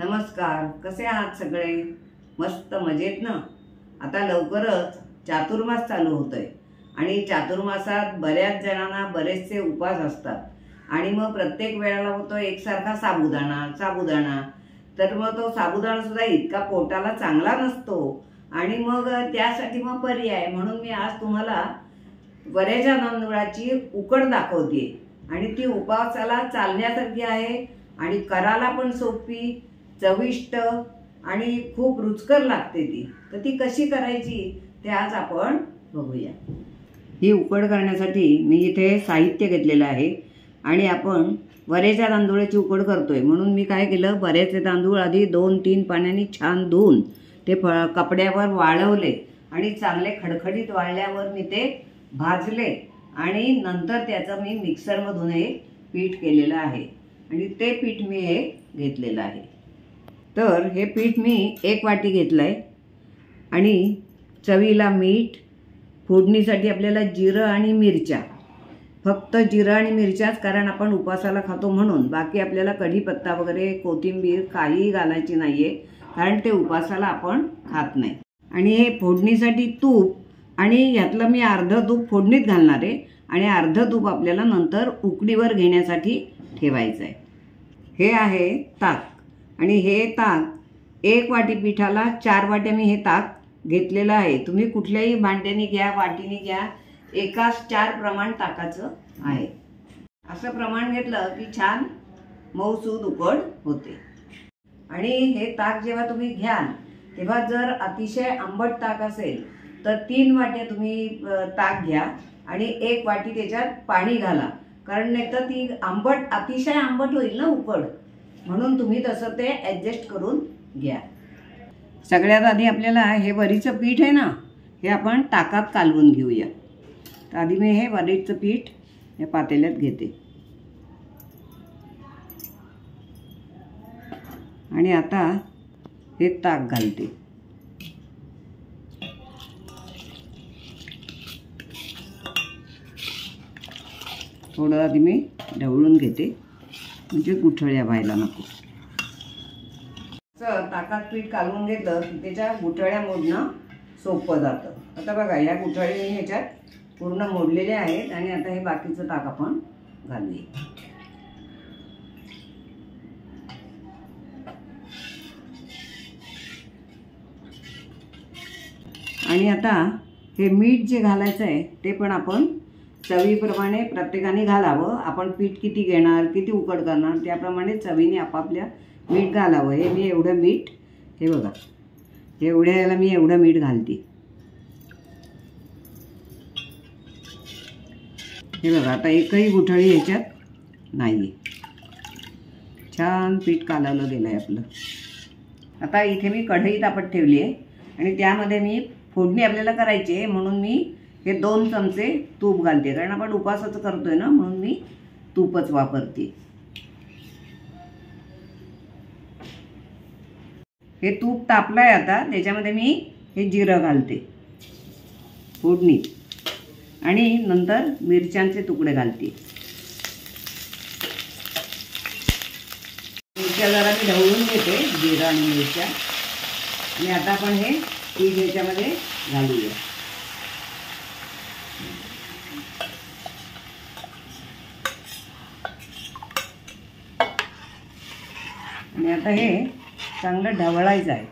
नमस्कार, कसे आहात सगळे? मस्त मजेत ना? आता लवकरच चातुर्मास चालू होतोय आणि चातुर्मासात बऱ्याच जणांना बरेचसे उपवास असतात आणि मग प्रत्येक वेळेला होतो एकसारखा साबुदाणा तर मग तो साबुदाणा सुद्धा इतका पोटाला चांगला नसतो आणि मग त्यासाठी मग पर्याय म्हणून मी आज तुम्हाला वऱ्याच्या तांदूळाची उकड दाखवते आणि ती उपवासाला चालण्यासारखी आहे आणि करायला पण सोपी, चविष्ट आणि खूप रुचकर लागते ती. तर ती कशी करायची ते आज आपण बघूया. ही उकड करण्यासाठी मी इथे साहित्य घेतलेलं आहे आणि आपण वऱ्याच्या तांदूळाची उकड करतोय म्हणून मी काय केलं, वऱ्याचे तांदूळ आधी 2-3 पाण्याने छान धुवून ते कपड्यावर वाळवले आणि चांगले खडखडीत वाळल्यावर मी ते भाजले आणि नंतर त्याचं मी मिक्सरमधून हे पीठ केलेलं आहे आणि ते पीठ मी हे घेतलेलं आहे. तर हे पीठ मी 1 वाटी घेतलं आहे आणि चवीला मीठ, फोडणीसाठी आपल्याला जिरं आणि मिरच्या, फक्त जिरं आणि मिरच्याच, कारण आपण उपवासाला खातो म्हणून. बाकी आपल्याला कढीपत्ता वगैरे कोथिंबीर काहीही घालायची नाही आहे कारण ते उपवासाला आपण खात नाही. आणि हे फोडणीसाठी तूप, आणि यातलं मी अर्धं तूप फोडणीत घालणार आहे आणि अर्धं तूप आपल्याला नंतर उकडीवर घेण्यासाठी ठेवायचं आहे. हे आहे ताक आणि हे ताक 1 वाटी पिठाला 4 वाट्या मी हे ताक घेतलेलं आहे. तुम्ही कुठल्याही भांड्याने घ्या, वाटीने घ्या, एकाच 4 प्रमाण ताकाचं आहे. असं प्रमाण घेतलं की छान मऊसूद उकड होते. आणि हे ताक जेव्हा तुम्ही घ्याल तेव्हा जर अतिशय आंबट ताक असेल तर 3 वाट्या तुम्ही ताक घ्या आणि 1 वाटी त्याच्यात पाणी घाला, कारण नाही तर ती अतिशय आंबट होईल ना उकड, म्हणून तुम्ही तसं ते ॲडजस्ट करून घ्या. सगळ्यात आधी आपल्याला हे वरीचं पीठ आहे ना, हे आपण ताकात कालवून घेऊया. तर आधी मी हे वरीचं पीठ या पातेल्यात घेते आणि आता हे ताक घालते. थोडं आधी मी ढवळून घेते म्हणजे गुठळ्या व्हायला नको. असं ताकात पीठ कालवून घेतलं की त्याच्या गुठळ्या मोडणं सोपं जातं. आता बघा, या गुठळ्या मी ह्याच्यात पूर्ण मोडलेल्या आहेत आणि आता हे बाकीचं ताक आपण घालूया. आणि आता हे मीठ जे घालायचं आहे ते पण आपण चवीप्रमाणे प्रत्येकाने घालावं. आपण पीठ किती घेणार, किती उकड करणार त्याप्रमाणे चवीने आपापल्या मीठ घालावं. हे मी एवढं मीठ, हे बघा एवढ्या याला मी एवढं मीठ घालते. हे बघा, आता एकही गुठळी ह्याच्यात नाही आहे. छान पीठ कालवलं गेलं आहे आपलं. आता इथे मी कढई तापत ठेवली आहे आणि त्यामध्ये मी फोडणी आपल्याला करायची आहे म्हणून मी हे 2 चमचे तूप घालते, कारण आपण उपवासाचं करतोय ना म्हणून मी तूपच वापरते. हे तूप तापलंय आता त्याच्यामध्ये मी हे जिरं घालते फोडणीत आणि नंतर मिरच्यांचे तुकडे घालते. मिरच्या जरा मी ढवळून घेते, जिरं आणि मिरच्या. आणि आता आपण हे पीठ ह्याच्यामध्ये घालूया. आणि आता हे चांगलं ढवळायचं आहे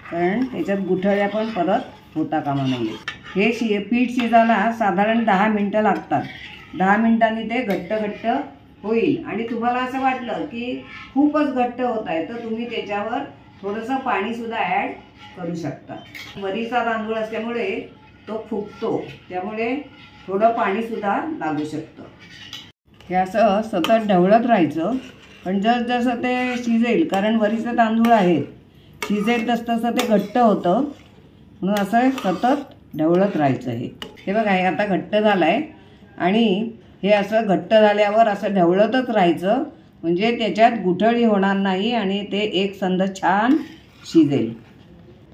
कारण त्याच्यात गुठळ्या पण परत होता कामा नये. हे पीठ शिजायला साधारण 10 मिनटं लागतात. 10 मिनटांनी ते घट्ट घट्ट होईल आणि तुम्हाला असं वाटलं की खूपच घट्ट होत आहे तर तुम्ही त्याच्यावर थोडंसं पाणीसुद्धा ॲड करू शकता. वरीचा तांदूळ असल्यामुळे तो फुगतो, त्यामुळे थोडं पाणीसुद्धा लागू शकतं. हे असं सतत ढवळत राहायचं, पण जसं ते शिजेल, कारण वरीचे तांदूळ आहेत, शिजेल तसं ते घट्ट होतं म्हणून असं सतत ढवळत राहायचं. हे बघा, हे आता घट्ट झालं आहे आणि हे असं घट्ट झाल्यावर असं ढवळतच राहायचं म्हणजे त्याच्यात गुठळी होणार नाही आणि ते एकसंध छान शिजेल.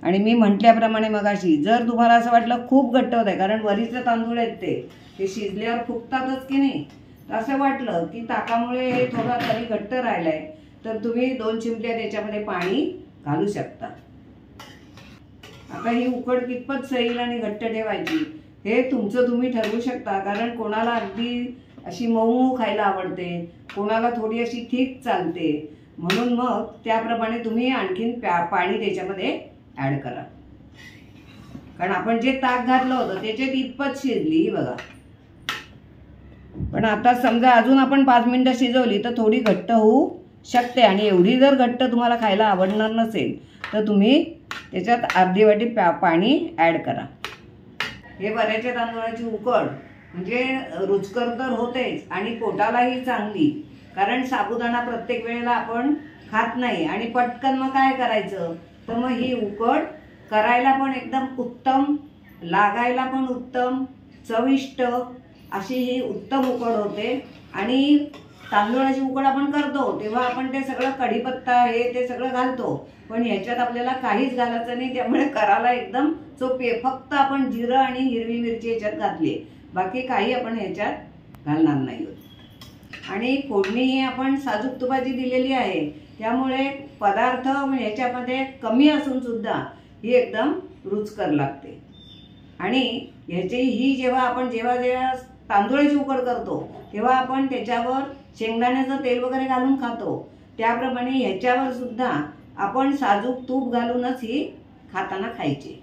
आणि मी म्हटल्याप्रमाणे मगाशी जर तुम्हाला असं वाटलं खूप घट्ट होत आहे, कारण वरीचे तांदूळ आहेत ते शिजल्यावर फुगतातच की नाही, असं वाटलं की ताकामुळे हे थोडं तरी घट्ट राहिलं आहे तर तुम्ही 2 चिमट्या त्याच्यामध्ये पाणी घालू शकता। आता ही उकड कितपत सैल आणि घट्ट ठेवायची हे तुमचं तुम्ही ठरवू शकता, कारण कोणाला अगदी अशी मऊ खायला आवडते, कोणाला थोडी अशी थिक चालते, म्हणून मग त्याप्रमाणे तुम्ही आणखीन पाणी त्याच्यामध्ये ॲड करा। कारण आपण जे ताक घातलं होतं त्याच्यात इतपत शिजली ही बघा। पण आता समजा अजून आपण 5 मिनिटं शिजवली तर थोडी घट्ट होऊ शकते, आणि एवढी जर घट्ट तुम्हाला खायला आवडणार नसेल तर तुम्ही त्याच्यात अर्धी वाटी पाणी ॲड करा। हे वऱ्याच्या तांदूळाची उकड म्हणजे रुचकर तर होतेच आणि पोटालाही चांगली, कारण साबुदाणा प्रत्येक वेळेला आपण खात नाही आणि पटकन मग काय करायचं, तर मग ही उकड करायला पण एकदम उत्तम, लागायला पण उत्तम, चविष्ट अशी ही उत्तम उकड होते। आणि तांदूळाची उकड आपण करतो तेव्हा आपण ते सगळं कढीपत्ता हे ते सगळं घालतो, पण ह्याच्यात आपल्याला काहीच घालायचं नाही, त्यामुळे करायला एकदम सोपी आहे। फक्त आपण जिरं आणि हिरवी मिरची ह्याच्यात घातली, बाकी काही आपण ह्याच्यात घालणार नाही। आणि फोडणी ही आपण साजूक तुपाची दिलेली आहे, त्यामुळे पदार्थ ह्याच्यामध्ये कमी असून सुद्धा ही एकदम रुचकर लागते। आणि ह्याची ही जेव्हा तांदूळाची उकड करतो तेव्हा आपण त्याच्यावर शेंगदाण्याचं तेल वगैरे घालून खातो, त्याप्रमाणे ह्याच्यावर सुद्धा आपण साजूक तूप घालूनच ही खाताना खायची,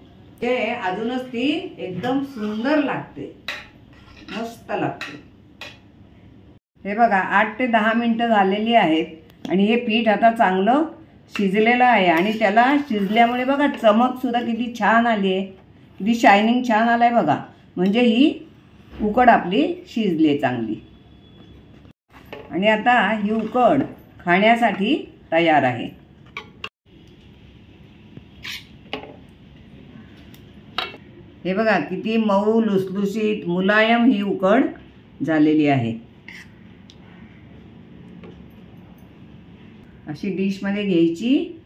ते अजूनच ती एकदम सुंदर लागते, मस्त लागते। हे बघा 8 ते 10 मिनिटं झालेली आहेत आणि हे पीठ आता चांगलं शिजलेलं आहे, आणि त्याला शिजल्यामुळे बघा चमक सुद्धा किती छान आली आहे, किती शायनिंग छान आलाय बघा, म्हणजे ही उकड आपली शिजली आहे चांगली। आणि आता ही उकड खाण्यासाठी तयार आहे। हे बघा किती मऊ लुसलुशीत मुलायम ही उकड झालेली आहे। अशी डिशमध्ये घ्यायची,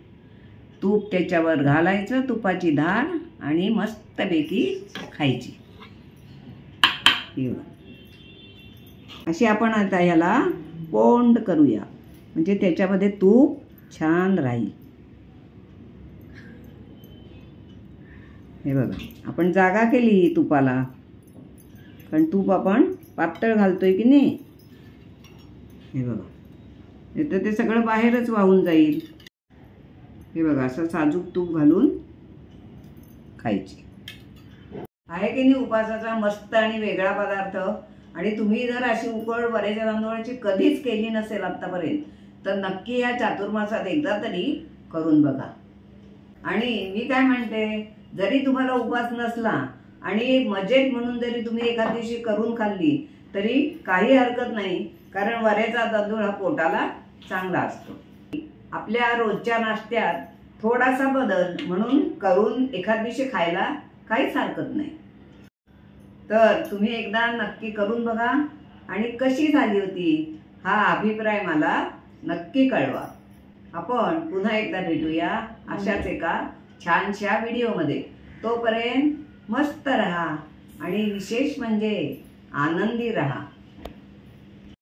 तूप त्याच्यावर घालायचं, तुपाची धार, आणि मस्तपैकी खायची। अशी आपण आता याला पोंड करूया, म्हणजे त्याच्यामध्ये तूप छान राहील। हे बघा आपण जागा केली ही तुपाला, कारण तूप आपण पातळ घालतोय की नाही। हे बघा नाही तर ते सगळं बाहेरच वाहून जाईल। हे बघा असं साजूक तूप घालून खायची। आहे की नाही उपासाचा मस्त आणि वेगळा पदार्थ। आणि तुम्ही जर अशी उकड वऱ्याच्या तांदूळाची कधीच केली नसेल आतापर्यंत, तर नक्की या चातुर्मासात एकदा तरी करून बघा। आणि मी काय म्हणते, जरी तुम्हाला उपास नसला आणि मजेत म्हणून जरी तुम्ही एखाद दिवशी करून खाल्ली तरी काही हरकत नाही, कारण वऱ्याचा तांदूळ हा पोटाला चांगला असतो। आपल्या रोजच्या नाश्त्यात थोडासा बदल म्हणून करून एखाद दिवशी खायला काहीच हरकत नाही। तर तुम्ही एकदा नक्की करून बघा आणि कशी झाली होती हा अभिप्राय मला नक्की कळवा। आपण पुन्हा एकदा भेटूया अशाच एका छानशा व्हिडिओमध्ये। तोपर्यंत मस्त रहा आणि विशेष म्हणजे आनंदी रहा।